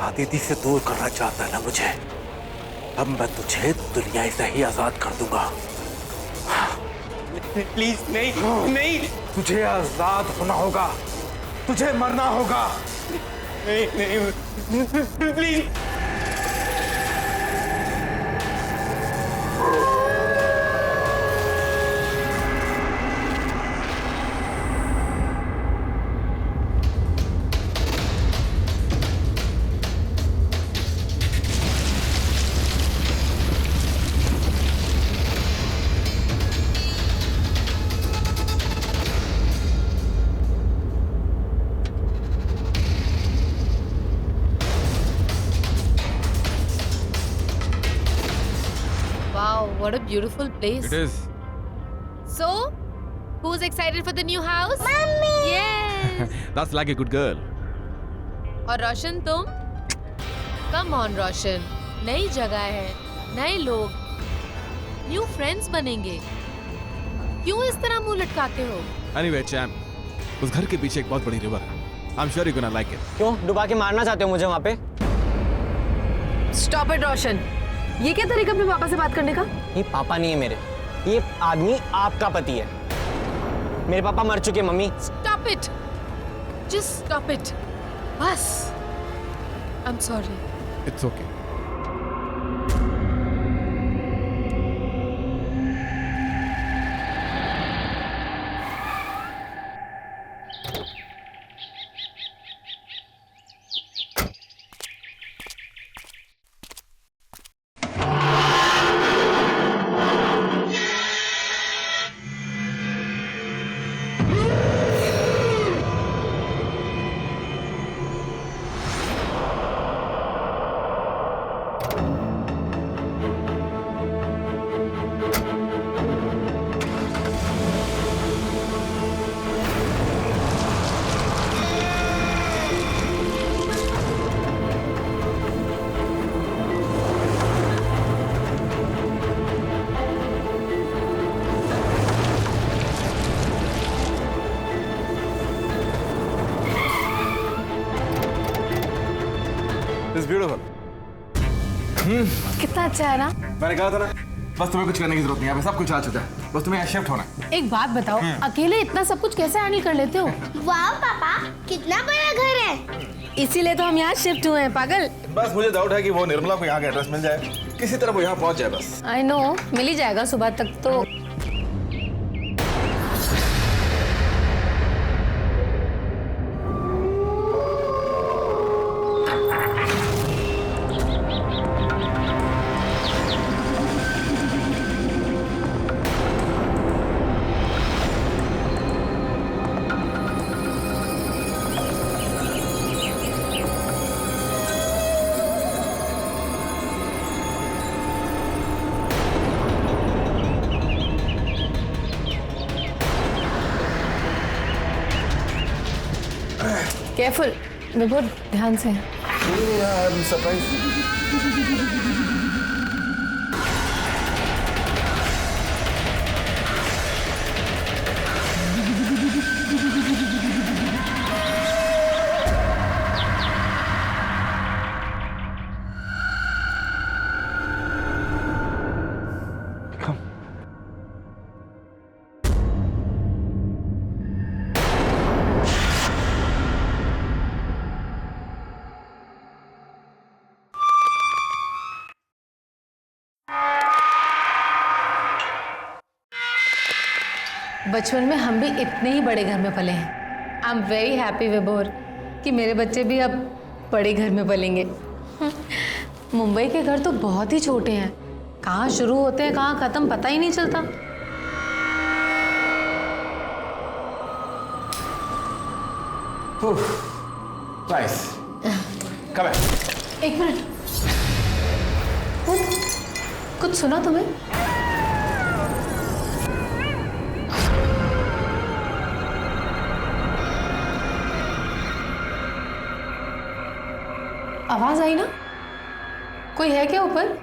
आदिति से दूर करना चाहता है ना मुझे, अब मैं तुझे दुनिया से ही आजाद कर दूंगा। प्लीज नहीं, नहीं। तुझे आजाद होना होगा, तुझे मरना होगा। नहीं नहीं please. Wow, what a beautiful place. It is. So, who's excited for the new house? Mommy! Yes! That's like a good girl. और रोशन तुम? Come on रोशन, नई जगह है, नए लोग, न्यू फ्रेंड्स बनेंगे। क्यों इस तरह मुंह लटकाते हो? Anyway, champ, उस घर के पीछे एक बहुत बड़ी रिवर है। I'm sure you're gonna like it. क्यों डुबा के मारना चाहते हो मुझे वहाँ पे? Stop it, रोशन। ये क्या तरीका अपने पापा से बात करने का? ये पापा नहीं है मेरे, ये आदमी आपका पति है। मेरे पापा मर चुके mummy. Stop it! Just stop it. बस। I'm sorry. It's okay. It's beautiful. कितना अच्छा है ना? मैंने कहा था ना, बस तुम्हें कुछ करने की जरूरत नहीं है, यहाँ पे सब कुछ आ चुका है, बस तुम्हें यहाँ शिफ्ट होना है। एक बात बताओ, अकेले इतना सब कुछ कैसे हैंडल कर लेते हो? वाह पापा, कितना बड़ा घर है। इसीलिए तो हम यहाँ शिफ्ट हुए हैं, पागल। बस मुझे डाउट है कि वो निर्मला को यहाँ का एड्रेस मिल जाए, किसी तरह वो यहाँ पहुँच जाए बस। आई नो, मिल ही जाएगा सुबह तक तो। केयरफुल, बहुत ध्यान से। I'm surprised. बचपन में हम भी इतने ही बड़े घर में पले हैं। आई एम वेरी हैप्पी विभोर कि मेरे बच्चे भी अब बड़े घर में पलेंगे। मुंबई के घर तो बहुत ही छोटे हैं, कहाँ शुरू होते हैं कहाँ खत्म पता ही नहीं चलता। Nice. Come here. एक मिनट, कुछ सुना तुम्हें? आवाज आई ना? कोई है क्या ऊपर?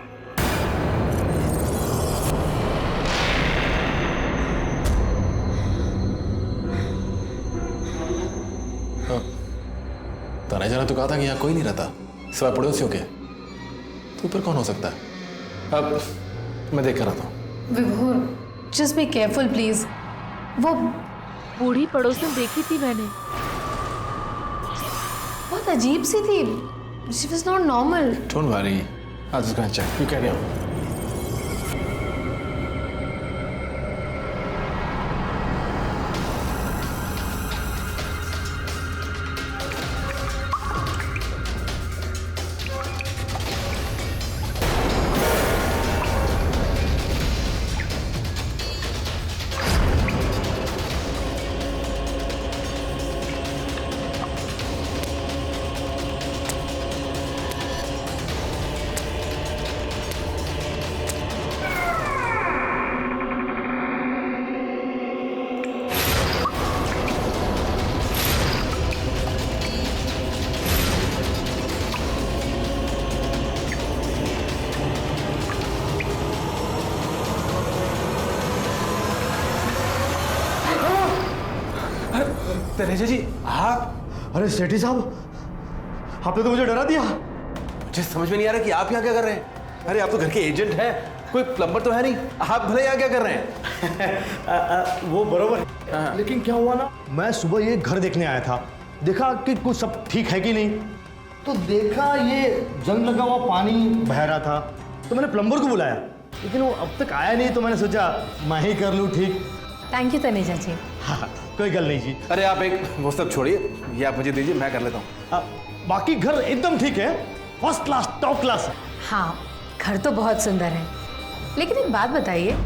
तनेजा ने तो कहा था कि यहाँ कोई नहीं रहता सिवाय पड़ोसियों के, तो ऊपर कौन हो सकता है? अब मैं देख कर आता हूँ। विभोर, जस्ट बी केयरफुल प्लीज। वो बूढ़ी पड़ोसन देखी थी मैंने। बहुत अजीब सी थी। She was not normal. Don't worry, I just gonna check, you carry on. Taneja ji आप? अरे सेठी साहब, आपने तो मुझे डरा दिया। मुझे समझ में नहीं आ रहा कि आप यहाँ क्या कर रहे हैं। अरे आप तो घर के एजेंट हैं, कोई प्लम्बर तो है नहीं, आप भले यहाँ क्या कर रहे हैं? वो बरोबर है, लेकिन क्या हुआ ना, मैं सुबह ये घर देखने आया था, देखा कि कुछ सब ठीक है कि नहीं, तो देखा ये जंग लगा हुआ पानी बह रहा था, तो मैंने प्लम्बर को बुलाया, लेकिन वो अब तक आया नहीं, तो मैंने सोचा मैं ही कर लूँ ठीक। थैंक यू तनेजा जी। हाँ, कोई गल नहीं जी। अरे आप एक वो सब छोड़िए, ये आप मुझे दीजिए, मैं कर लेता हूँ। बाकी घर एकदम ठीक है, फर्स्ट क्लास टॉप क्लास है। हाँ, घर तो बहुत सुंदर है, लेकिन एक बात बताइए,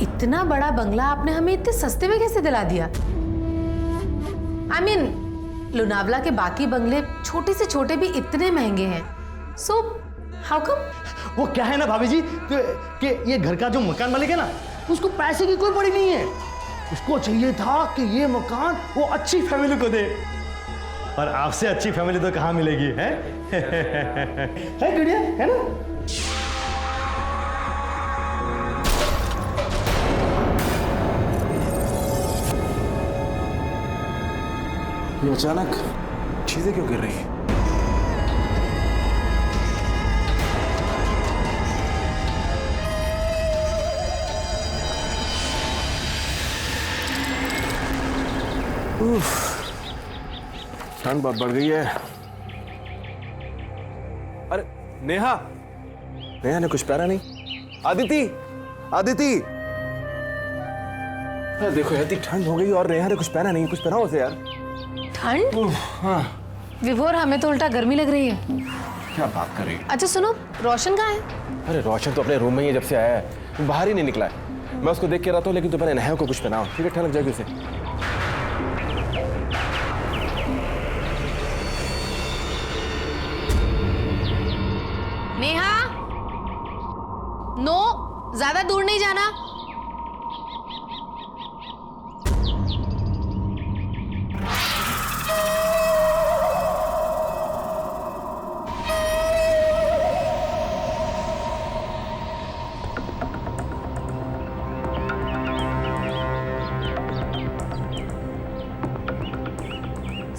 इतना बड़ा बंगला आपने हमें इतने सस्ते में कैसे दिला दिया? I mean, लोनावला के बाकी बंगले छोटे से छोटे भी इतने महंगे हैं, सो हाउ कम? वो क्या है ना भाभी जी कि ये घर का जो मकान मालिक है ना, उसको पैसे की कोई पड़ी नहीं है, उसको चाहिए था कि ये मकान वो अच्छी फैमिली को दे, और आपसे अच्छी फैमिली तो कहाँ मिलेगी, है? है गुड़िया, है ना? ये अचानक चीजें क्यों गिर रही हैं? ठंड बहुत बढ़ गई है। अरे नेहा, नेहा ने कुछ पहना नहीं। आदिति, आदिति, अरे देखो इतनी ठंड हो गई और नेहा ने कुछ पहना नहीं, कुछ पहनाओ उसे यार। ठंड? हाँ, विभोर, हमें तो उल्टा गर्मी लग रही है। क्या बात कर रही है? अच्छा सुनो, रोशन कहाँ है? अरे रोशन तो अपने रूम में ही है, जब से आया है बाहर ही नहीं निकला है। मैं उसको देख के रहता हूँ, लेकिन तुम्हारे नेहा को कुछ पहनाओ, ठीक है? ठंड लग जाएगी उसे। नेहा, नो, ज्यादा दूर नहीं जाना।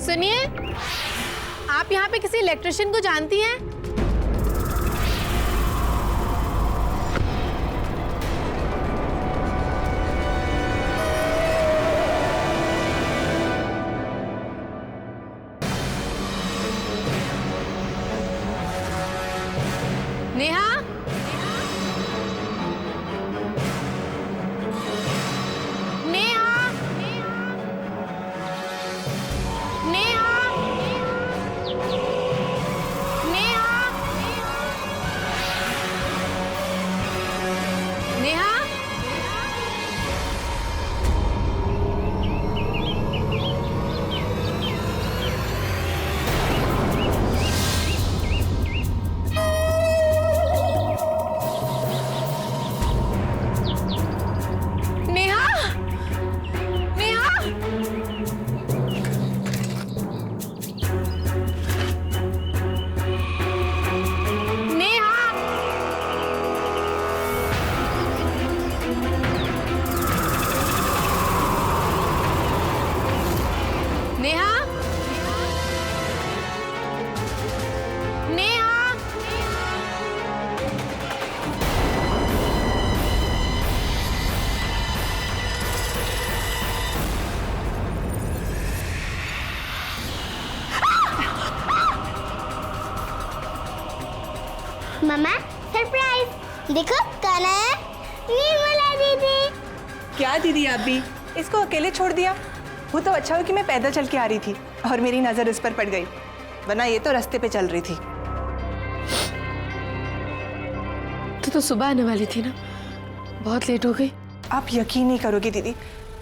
सुनिए, आप यहाँ पे किसी इलेक्ट्रिशियन को जानती हैं? नेहा, नेहा, नेहा, नेहा, नेहा, नेहा, नेहा, नेहा, नेहा, मम्मा सरप्राइज, देखो कौन है? निर्मला दीदी। क्या दीदी आप भी इसको अकेले छोड़ दिया? वो तो अच्छा हो कि मैं पैदल चल के आ रही थी और मेरी नजर इस पर पड़ गई, वरना ये तो रास्ते पे चल रही थी। तो सुबह आने वाली थी ना, बहुत लेट हो गई। आप यकीन नहीं करोगी दीदी,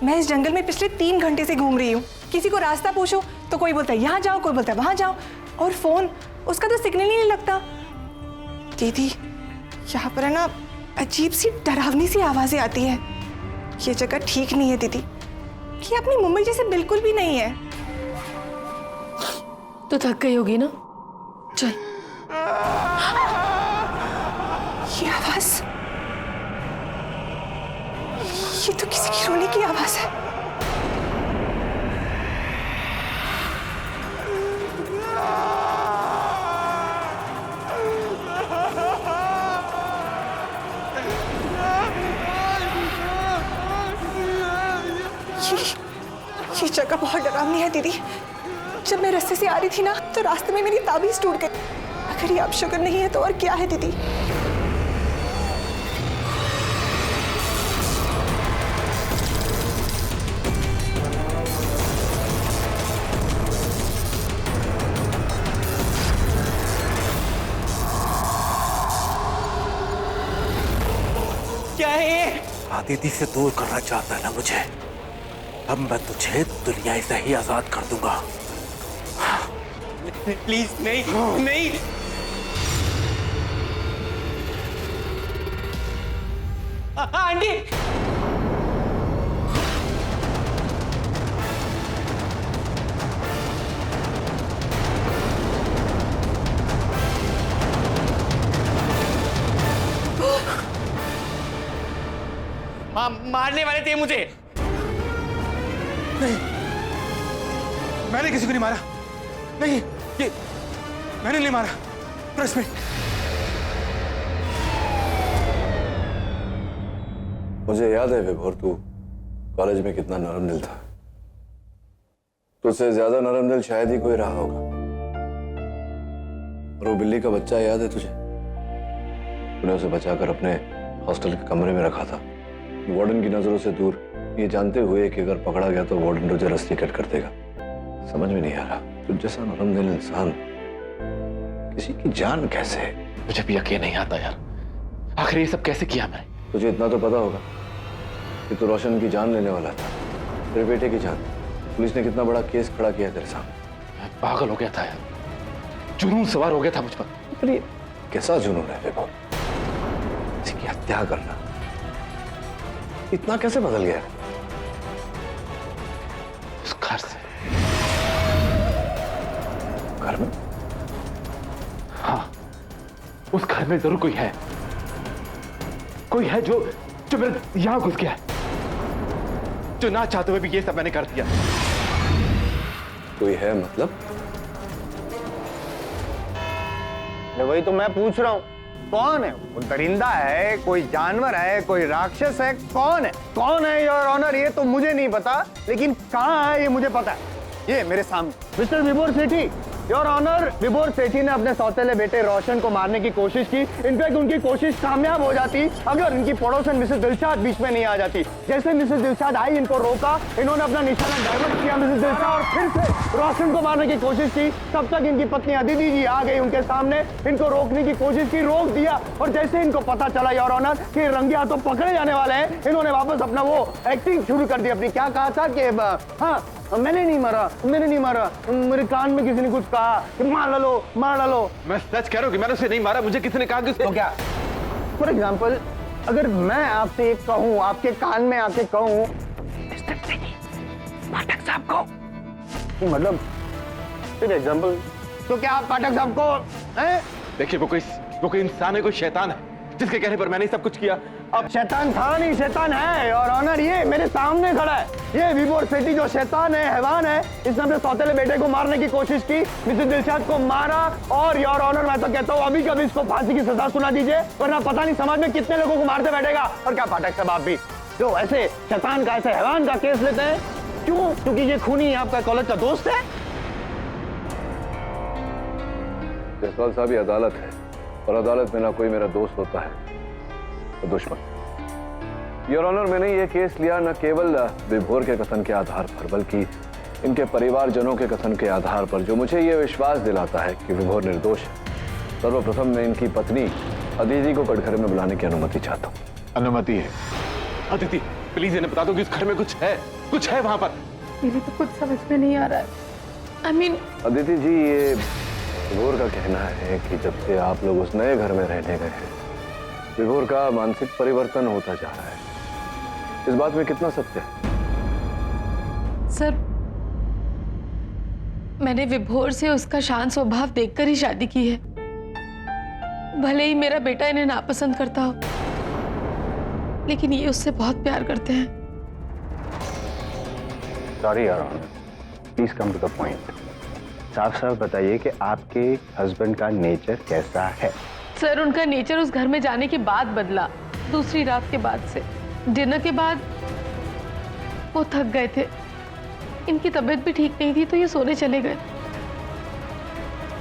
मैं इस जंगल में पिछले 3 घंटे से घूम रही हूँ। किसी को रास्ता पूछो तो कोई बोलता है यहाँ जाओ, कोई बोलता है वहाँ जाओ, और फोन उसका तो सिग्नल ही नहीं लगता। दीदी यहाँ पर है ना अजीब सी डरावनी सी आवाजें आती है। ये जगह ठीक नहीं है दीदी, ये अपनी मुंबई जैसे बिल्कुल भी नहीं है। तो थक गई होगी ना, चल। ये आवाज, ये तो किसी की रोने की आवाज है। ये जगह बहुत डरावनी है दीदी। जब मैं रास्ते से आ रही थी ना तो रास्ते में मेरी ताबीज टूट गई। अगर ये अब शुगर नहीं है तो और क्या है दीदी? क्या है ये? आदिति से दूर करना चाहता है ना मुझे, अब मैं तुझे दुनिया से ही आजाद कर दूंगा। प्लीज नहीं, नहीं। आंटी, मारने वाले थे मुझे। नहीं, मैंने किसी को नहीं मारा। नहीं, ये मैंने नहीं मारा। Trust me. मुझे याद है विभोर, तू कॉलेज में कितना नरम दिल था। तुझसे ज्यादा नरम दिल शायद ही कोई रहा होगा। और वो बिल्ली का बच्चा याद है तुझे? तूने उसे बचाकर अपने हॉस्टल के कमरे में रखा था, वार्डन की नजरों से दूर, ये जानते हुए कि अगर पकड़ा गया तो वार्डन तुझे रस्सी कट कर देगा। समझ में नहीं आ रहा, तुझ जैसा नरम दिल इंसान किसी की जान कैसे? मुझे भी यकीन नहीं आता यार, आखिर ये सब कैसे किया मैंने? तुझे इतना तो पता होगा कि तू रोशन की जान लेने वाला था, तेरे बेटे की जान। पुलिस ने कितना बड़ा केस खड़ा किया तेरे सामने। मैं पागल हो गया था यार, जुनून सवार हो गया था मुझ पर। पर ये कैसा जुनून है विभोर? किसी की हत्या करना इतना कैसे बदल गया? उस घर से। घर में? हाँ, उस घर में जरूर कोई है। कोई है जो मेरे यहां घुस गया है, जो ना चाहते हुए भी ये सब मैंने कर दिया। कोई है मतलब? वही तो मैं पूछ रहा हूँ, कौन है वो? दरिंदा है, कोई जानवर है, कोई राक्षस है? कौन है? कौन है योर ऑनर? ये तो मुझे नहीं पता, लेकिन कहाँ है ये मुझे पता है। ये मेरे सामने मिस्टर विभोर सेठी, योर ऑनर। विभोर सेठी ने अपने सौतेले बेटे रोशन को मारने की कोशिश की। इनफैक्ट उनकी कोशिश कामयाब हो जाती अगर इनकी पड़ोसन मिसेस दिलशाद बीच में नहीं आ जाती। जैसे मिसेस दिलशाद आई, इनको रोका, इन्होंने अपना निशाना डाइवर्ट किया मिसेस दिलशाद, और फिर से रोशन को मारने की कोशिश की। तब तक इनकी पत्नी अदिति जी आ गई उनके सामने, इनको रोकने की कोशिश की, रोक दिया। और जैसे इनको पता चला योर ऑनर कि रंगे हाथों पकड़े जाने वाले हैं, इन्होंने वापस अपना वो एक्टिंग शुरू कर दी अपनी। क्या कहा था कि हाँ मैंने नहीं मारा, मैंने नहीं मारा, मेरे कान में किसी ने कुछ कहा कि मार लो, मार डालो। मैं सच कह रहा हूँ कि मैंने उसे नहीं मारा। मुझे किसी ने कहा कि तो क्या? फॉर एग्जाम्पल, अगर मैं आपसे एक कहूँ, आपके कान में आके कहूँ पाठक साहब को, मतलब फिर एग्जाम्पल, तो क्या आप पाठक साहब को हैं? देखिए, वो कोई इंसान है, कोई शैतान है जिसके कहने पर मैंने सब कुछ किया। अब शैतान था नहीं, शैतान है। और ऑनर ये मेरे सामने खड़ा है, ये विभोर सेठी जो शैतान है, हैवान है। इसने अपने सौतेले बेटे को मारने की कोशिश की, मिसेस दिलशाद को मारा। और योर ऑनर मैं तो कहता हूँ अभी कभी इसको फांसी की सजा सुना दीजिए, वरना पता नहीं समाज में कितने लोगों को मारते बैठेगा। और क्या पाठक साहब आप भी जो ऐसे शैतान का, ऐसे हैवान का केस लेते हैं? क्यों? क्योंकि ये खूनी आपका कॉलेज का दोस्त है? जसवाल साहब, ये अदालत है, और अदालत में ना कोई मेरा दोस्त होता है तो दुश्मन। योर ऑनर, मैंने ये केस लिया न केवल विभोर के कथन के आधार पर, बल्कि इनके परिवारजनों के कथन के आधार पर, जो मुझे ये विश्वास दिलाता है कि विभोर निर्दोष है। सर्वप्रथम मैं इनकी पत्नी अदिति को कटघरे में बुलाने की अनुमति चाहता हूँ। अनुमति है? अदिति प्लीज इन्हें बता दो कि उस घर में कुछ है वहां पर। मेरे तो कुछ समझ में नहीं आ रहा है। I mean... अदिति जी, ये विभोर का कहना है कि जब से आप लोग उस नए घर में रहने गए हैं, विभोर का मानसिक परिवर्तन होता जा रहा है। इस बात में कितना सत्य है? सर, मैंने विभोर से उसका शांत स्वभाव देखकर ही शादी की है। भले ही मेरा बेटा इन्हें नापसंद करता हो, लेकिन ये उससे बहुत प्यार करते हैं। Sorry your honour, please come to the point. साफ साफ बताइए कि आपके हस्बैंड का नेचर कैसा है? सर, उनका नेचर उस घर में जाने के बाद बदला। दूसरी रात के बाद से, डिनर के बाद वो थक गए थे। इनकी तबीयत भी ठीक नहीं थी तो ये सोने चले गए।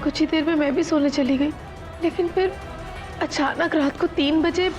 कुछ ही देर में मैं भी सोने चली गई, लेकिन फिर अचानक रात को 3 बजे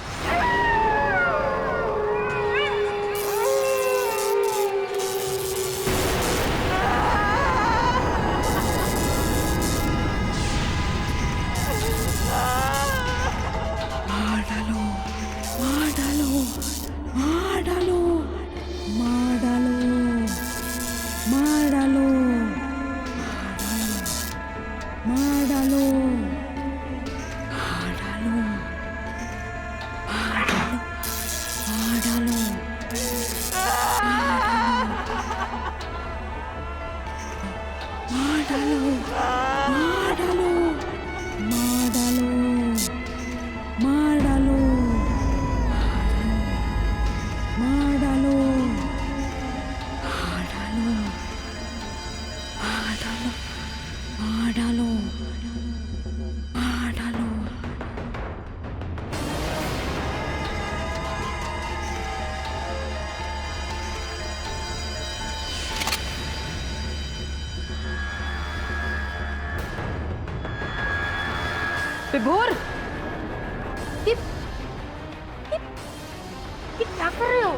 विभोर, ये क्या कर रहे हो?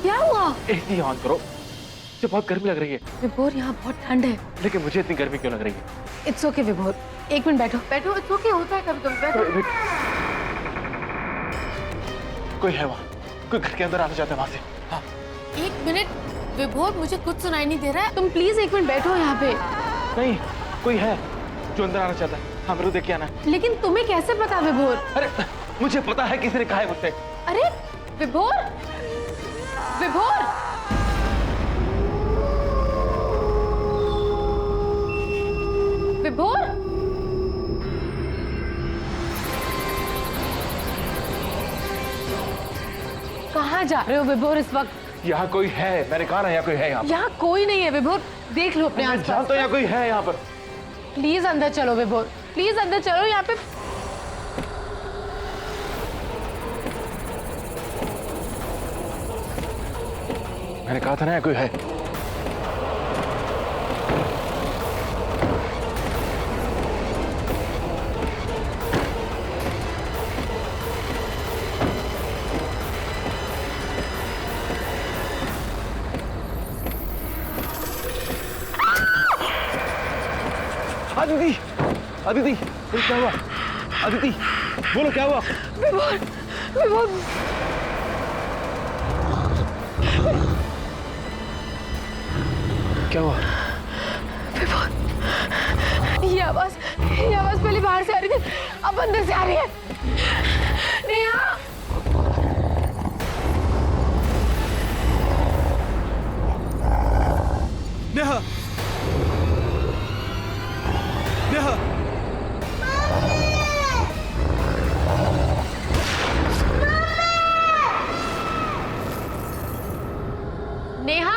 क्या हुआ? एसी ऑन करो, मुझे बहुत गर्मी लग रही है। विभोर, यहाँ बहुत ठंड है। लेकिन मुझे इतनी गर्मी क्यों लग रही है? इट्स ओके विभोर, 1 मिनट बैठो। बैठो, इट्स ओके, होता है कभी-कभी। बैठो। कोई है वहाँ? कोई घर के अंदर आना चाहता है वहाँ से? हाँ। 1 मिनट विभोर, मुझे कुछ सुनाई नहीं दे रहा है। तुम प्लीज 1 मिनट बैठो यहाँ पे। नहीं, कोई है जो अंदर आना चाहता है। हाँ, मेरे को देख के आना। लेकिन तुम्हें कैसे पता विभोर? अरे मुझे पता है, किसी ने कहा है मुझसे। अरे विभोर, विभोर, विभोर, कहाँ जा रहे हो विभोर इस वक्त? यहाँ कोई है, मैंने कहा ना यहाँ कोई है। यहाँ कोई नहीं है विभोर, देख लो अपने आसपास। जानता हूँ यहाँ कोई है यहाँ पर। प्लीज अंदर चलो विभोर, प्लीज अंदर चलो। यहाँ पे मैंने कहा था ना यहाँ कोई है। अदिति, अदिति, क्या हुआ? अदिति, बोलो क्या हुआ? विभोर, विभोर, क्या हुआ? विभोर, ये आवाज पहले बाहर से आ रही थी, अब अंदर से आ रही है। नेहा, नेहा, नेहा, नेहा,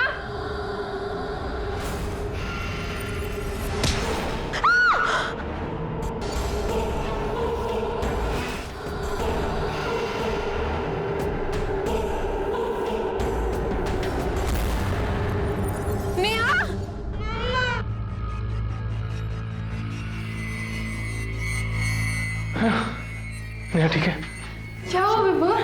नेहा, नेहा ठीक है? क्या हुआ विभोर?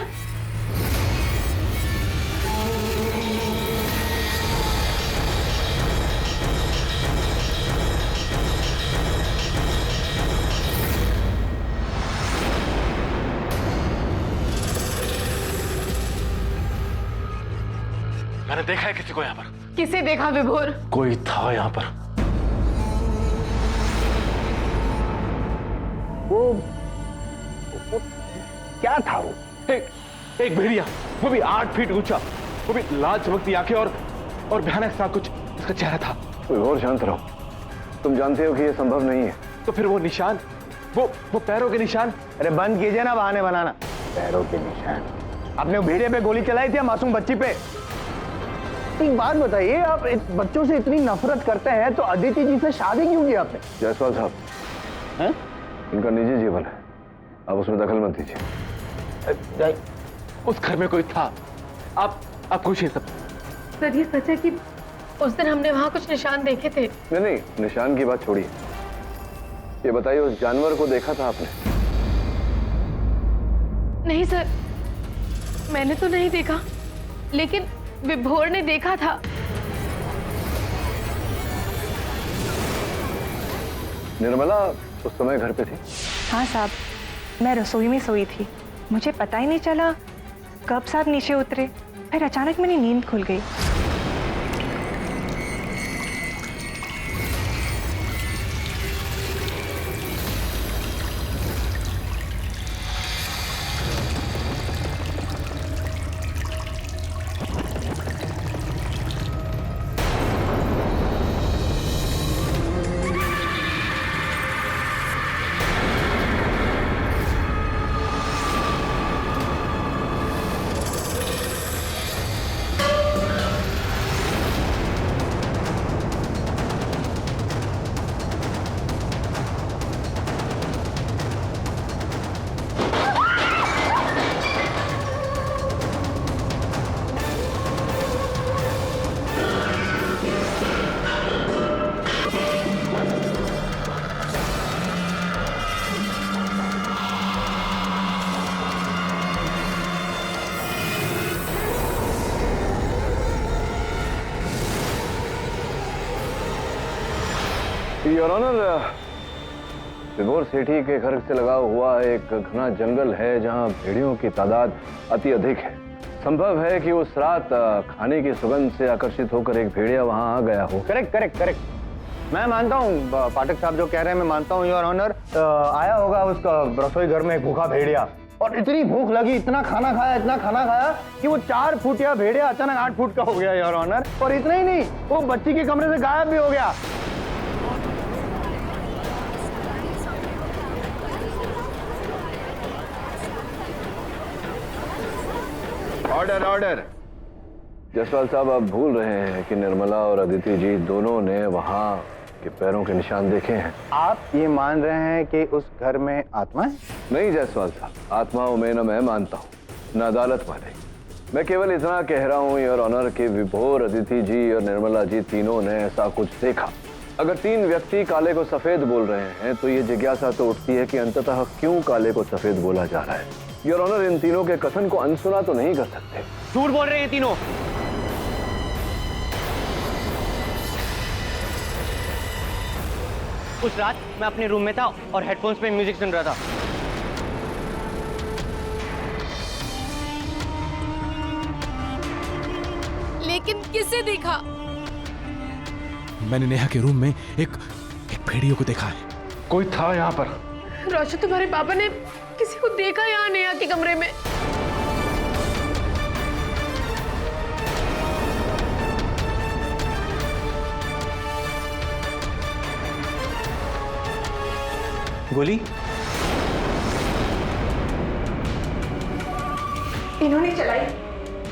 मैंने देखा है किसी को यहाँ पर। किसे देखा विभोर? कोई था यहाँ पर। वो क्या था वो? एक भेड़िया, वो भी 8 फीट ऊंचा, वो भी लाल चमकती आंखें और भयानक सा कुछ उसका चेहरा था। और शांत रहो, तुम जानते हो कि यह संभव नहीं है। तो फिर वो निशान, वो पैरों के निशान। अरे बंद कीजिए ना बहाने बनाना। पैरों के निशान? आपने वो भेड़िए पे गोली चलाई थी मासूम बच्ची पे? एक बात बताइए, आप बच्चों से इतनी नफरत करते हैं तो अदिति जी से शादी क्यों की आपने? जायसवाल साहब, हैं? इनका निजी जीवन है, आप उसमें दखल मत दीजिए। उस घर में कोई था। आप पूछिए सब। सर ये सच है कि उस दिन हमने वहाँ कुछ निशान देखे थे? नहीं, निशान की बात छोड़िए, ये बताइए उस जानवर को देखा था आपने? नहीं सर, मैंने तो नहीं देखा, लेकिन विभोर ने देखा था। निर्मला उस समय घर पे थी? हाँ साहब, मैं रसोई में सोई थी, मुझे पता ही नहीं चला कब साहब नीचे उतरे, फिर अचानक मेरी नींद खुल गई। योर ऑनर, विभोर सेठी के घर से लगा हुआ एक घना जंगल है जहां भेड़ियों की तादाद अति अधिक है। संभव है कि उस रात खाने की सुगंध से आकर्षित होकर एक भेड़िया वहां आ गया हो। करेक्ट। मैं मानता हूँ पाठक साहब जो कह रहे हैं, मैं मानता हूँ योर ऑनर। आया होगा उसका रसोई घर में एक भूखा भेड़िया, और इतनी भूख लगी, इतना खाना खाया कि वो 4 फुटिया भेड़िया अचानक 8 फुट का हो गया योर ऑनर। और इतना ही नहीं, वो बच्ची के कमरे से गायब भी हो गया। ऑर्डर। जसवाल साहब, आप भूल रहे हैं कि निर्मला और अदिति जी दोनों ने वहां के पैरों के निशान देखे हैं। आप ये मान रहे हैं कि उस घर में आत्मा है? नहीं जायसवाल साहब, आत्माओं में न मैं मानता हूँ, न अदालत वाले। मैं केवल इतना कह रहा हूँ योर ऑनर कि विभोर, अदिति जी और निर्मला जी तीनों ने ऐसा कुछ देखा। अगर 3 व्यक्ति काले को सफेद बोल रहे हैं तो ये जिज्ञासा तो उठती है कि अंततः क्यों काले को सफेद बोला जा रहा है। योर ऑनर, इन तीनों के कथन को अनसुना तो नहीं कर सकते। झूठ बोल रहे हैं तीनों। उस रात मैं अपने रूम में था और हेडफोन्स में म्यूजिक सुन रहा था। लेकिन किसे देखा? मैंने नेहा के रूम में एक भेड़ियों को देखा है। कोई था यहाँ पर। रोशन, तुम्हारे पापा ने किसी को देखा यहाँ नेहा के कमरे में? गोली? इन्होंने चलाई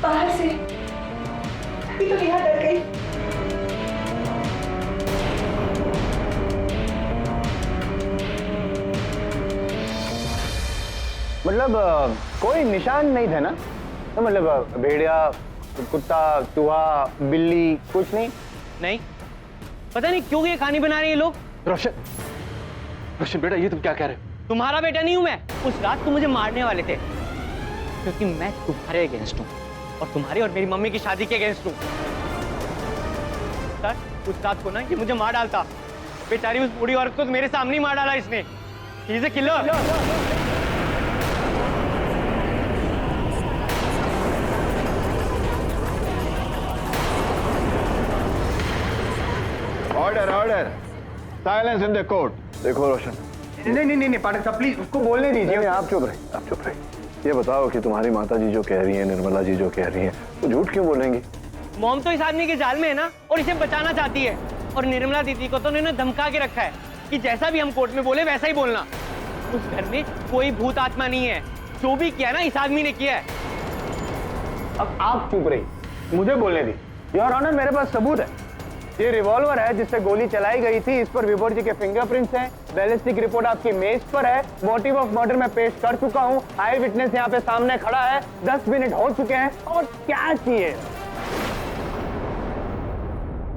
बाहर से, अभी तो यहाँ डर गई। मतलब कोई निशान नहीं थे ना? तो मतलब भेड़िया, कुत्ता, चूहा, बिल्ली, कुछ नहीं? नहीं, पता नहीं क्यों ये कहानी बना रहे हैं ये लोग। रोशन बेटा, ये तुम क्या कह रहे हो? तुम्हारा बेटा नहीं हूं मैं। उस रात तुम मुझे मारने वाले थे क्योंकि मैं तुम्हारे अगेंस्ट हूं और तुम्हारी और मेरी मम्मी की शादी के अगेंस्ट हूं। सर उस रात को ना ये मुझे मार डालता, बेचारी उस बूढ़ी औरत को मेरे सामने ही मार डाला इसने। He is a killer. Order silence in the court. देखो रोशन, नहीं पाठक साहब प्लीज उसको बोलने दीजिए। नहीं, आप चुप रहिए। ये बताओ कि तुम्हारी माता जी जो कह रही है, निर्मला जी जो कह रही है, वो झूठ क्यों बोलेंगी? मॉम तो इस आदमी के जाल में है ना और इसे बचाना चाहती है। और निर्मला दीदी को तो उन्होंने धमका के रखा है कि जैसा भी हम कोर्ट में बोले वैसा ही बोलना। उस घर में कोई भूत आत्मा नहीं है, जो भी किया ना इस आदमी ने किया है। अब आप चुप रही, मुझे बोलने दी। योर ऑनर, मेरे पास सबूत है। ये रिवॉल्वर है जिससे गोली चलाई गई थी, इस पर विभोर जी के फिंगरप्रिंट्स हैं। बैलिस्टिक रिपोर्ट आपकी मेज पर है। मोटिव ऑफ मर्डर मैं पेश कर चुका हूं। आई विटनेस यहाँ पे सामने खड़ा है। 10 मिनट हो चुके हैं और क्या चाहिए?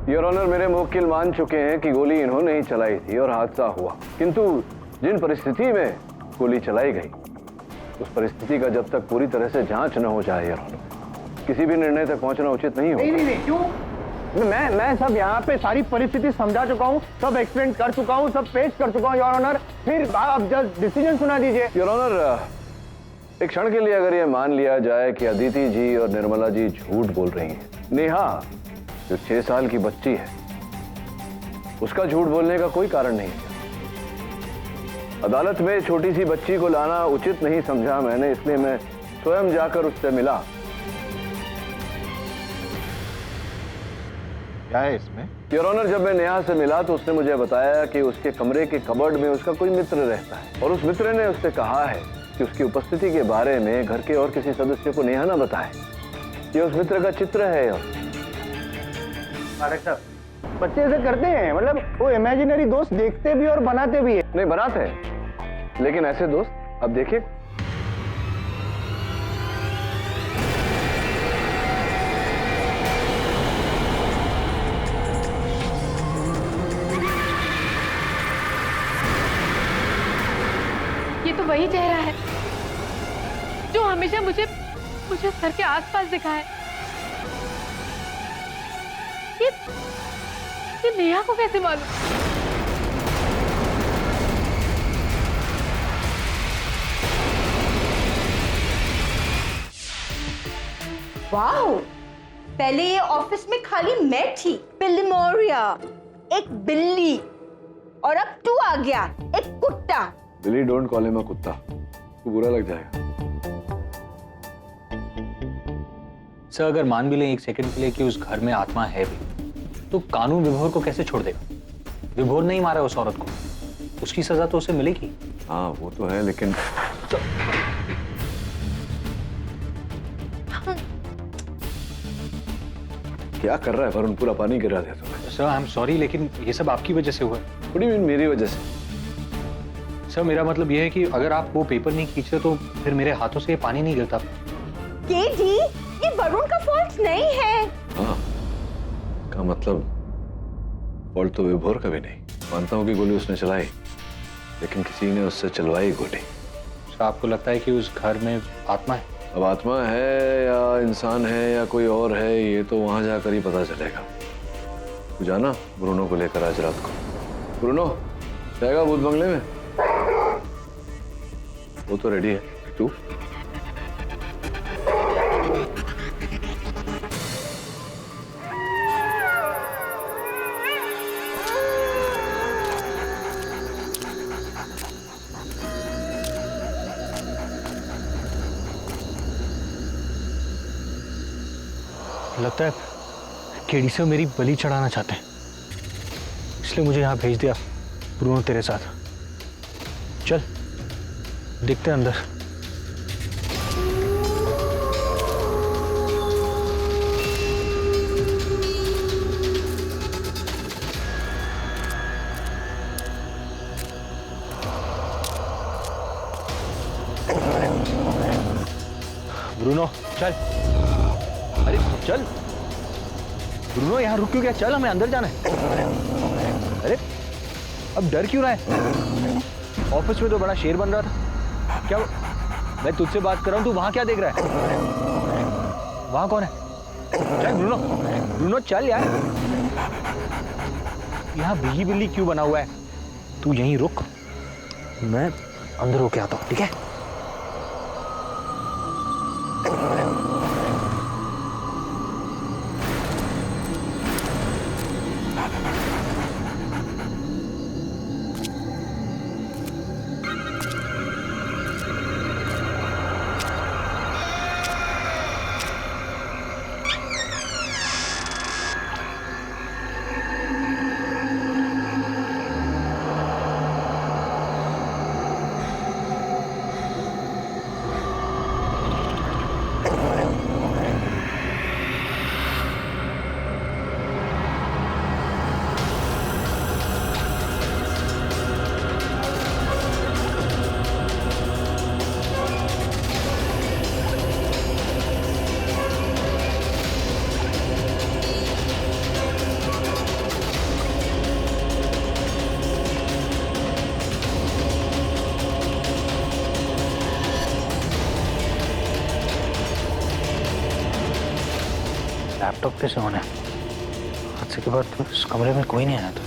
योर ऑनर, मेरे मुवक्किल मान चुके हैं कि गोली इन्होंने ही चलाई थी और हादसा हुआ, किंतु जिन परिस्थिति में गोली चलाई गई उस परिस्थिति का जब तक पूरी तरह से जांच न हो जाए योर ऑनर, किसी भी निर्णय तक पहुंचना उचित नहीं होगा। नहीं क्यों? मैं सब यहाँ पे सारी परिस्थिति समझा चुका हूँ, सब एक्सप्लेन कर चुका हूँ, सब पेश कर चुका हूँ योर ऑनर। फिर आप जस्ट डिसीजन सुना दीजिए। योर ऑनर, एक क्षण के लिए अगर ये मान लिया जाए कि अदिति जी और निर्मला जी झूठ बोल रही हैं, नेहा जो 6 साल की बच्ची है उसका झूठ बोलने का कोई कारण नहीं है। अदालत में छोटी सी बच्ची को लाना उचित नहीं समझा मैंने, इसलिए मैं स्वयं जाकर उससे मिला। क्या है इसमें? योर ऑनर, जब मैं नेहा से मिला तो उसने मुझे बताया कि उसके कमरे के कबर्ड में उसका कोई मित्र रहता है और उस मित्र ने उससे कहा है कि उसकी उपस्थिति के बारे में घर के और किसी सदस्य को नेहा ना बताए। ये उस मित्र का चित्र है। बच्चे ऐसे करते हैं, मतलब वो इमेजिनरी दोस्त देखते भी और बनाते भी है। नहीं बनाते हैं, लेकिन ऐसे दोस्त अब देखिए। ये तो वही चेहरा है जो हमेशा मुझे सर के आसपास दिखा है। ये नेहा को कैसे मालूम? वाओ, पहले ये ऑफिस में खाली मैं थी, बिल्लीमोरिया, एक बिल्ली, और अब तू आ गया, एक कुत्ता। बिली डोंट कॉल हिम अ कुत्ता, तो बुरा लग जाएगा। सर अगर मान भी लें एक सेकंड के लिए कि उस घर में आत्मा है भी, तो कानून विभोर को कैसे छोड़ देगा? विभोर नहीं मारा उस औरत को, उसकी सजा तो उसे मिलेगी। हाँ वो तो है, लेकिन क्या कर रहा है वरुण? पूरा पानी गिरा दिया तुम्हें। सर आई एम सॉरी, लेकिन ये सब आपकी वजह से हुआ है। What do you mean मेरी वजह से? सर मेरा मतलब ये है कि अगर आप वो पेपर नहीं खींचते तो फिर मेरे हाथों से ये पानी नहीं गिरता। केडी, ये वरुण का फॉल्ट नहीं है। हाँ, का मतलब फॉल्ट तो विभोर का भी नहीं। मानता हूँ कि गोली उसने चलाई, लेकिन किसी ने उससे चलवाई गोली। सर आपको लगता है कि उस घर में आत्मा है? अब आत्मा है या इंसान है या कोई और है, ये तो वहां जाकर ही पता चलेगा। तू जाना ब्रूनो को लेकर आज रात को। ब्रूनो जाएगा भूत बंगले में? वो तो रेडी है, तू? लगता है केडी से मेरी बलि चढ़ाना चाहते हैं, इसलिए मुझे यहाँ भेज दिया। ब्रूनो तेरे साथ चल, देखते हैं अंदर। ब्रूनो चल, अरे चल ब्रूनो, यहाँ रुक क्यों गया? चल, हमें अंदर जाना है। अरे अब डर क्यों रहा है? ऑफिस में तो बड़ा शेर बन रहा था। क्या मैं तुझसे बात कर रहा हूँ, तू वहां क्या देख रहा है? वहां कौन है? चल ब्रूनो, ब्रूनो चल यार। यहाँ बिल्ली बिल्ली क्यों बना हुआ है? तू यहीं रुक, मैं अंदर होके आता हूँ, ठीक है? लैपटॉप कैसे ऑन है? हादसे के बाद तो इस कमरे में कोई नहीं आया था।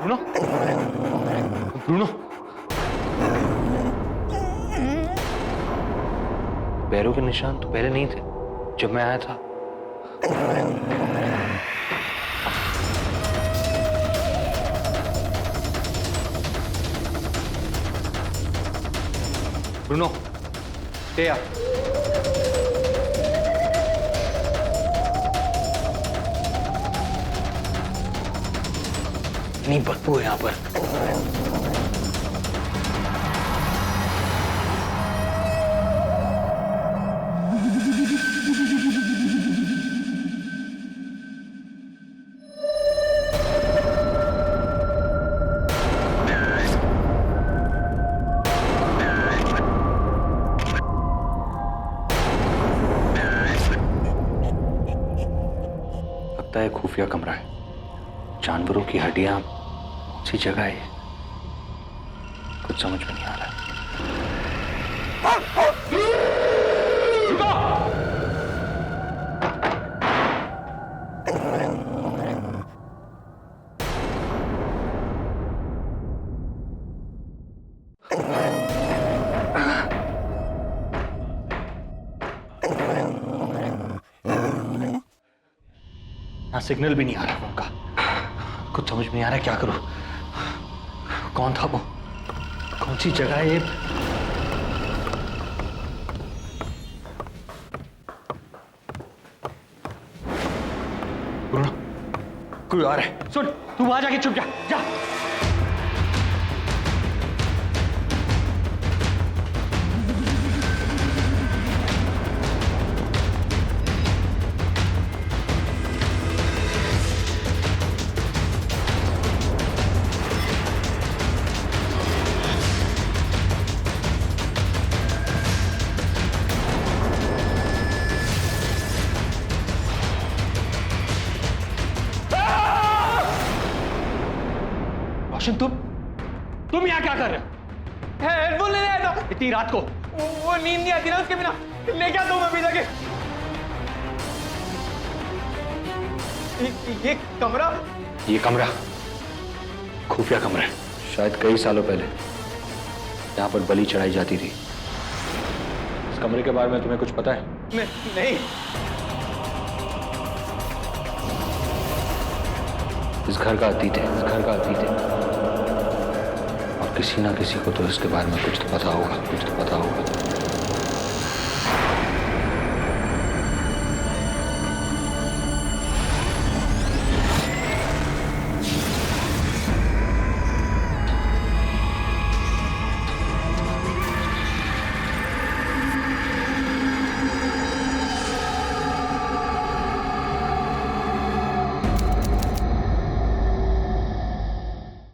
ब्रूनो, ब्रूनो, पैरों के निशान तो पहले नहीं थे जब मैं आया था। Bruno, stay up. इतनी बदबू है यहाँ पर। लगता है खुफिया कमरा है। जानवरों की हड्डियां सी जगह है। कुछ कुछ समझ में नहीं आ रहा है। यहाँ सिग्नल भी नहीं आ रहा फोन का। कुछ समझ में नहीं आ रहा है, क्या करूं? कौन था वो? कौन सी जगह है ये? ब्रूनो, कोई आ रहा है। सुन, तू वहां जाके छुप जा। जा। रोशन, तुम यहाँ क्या कर रहे हो? हेडफोन लेने आया था। इतनी रात को? वो नींद नहीं आती ना उसके बिना। ले क्या दूं अभी जाके? ये कमरा? ये कमरा खुफिया कमरा है। शायद कई सालों पहले यहाँ पर बलि चढ़ाई जाती थी। इस कमरे के बारे में तुम्हें कुछ पता है? नहीं। इस घर का अतीत है, इस घर का अतीत है। और किसी ना किसी को तो इसके बारे में कुछ तो पता होगा, कुछ तो पता होगा।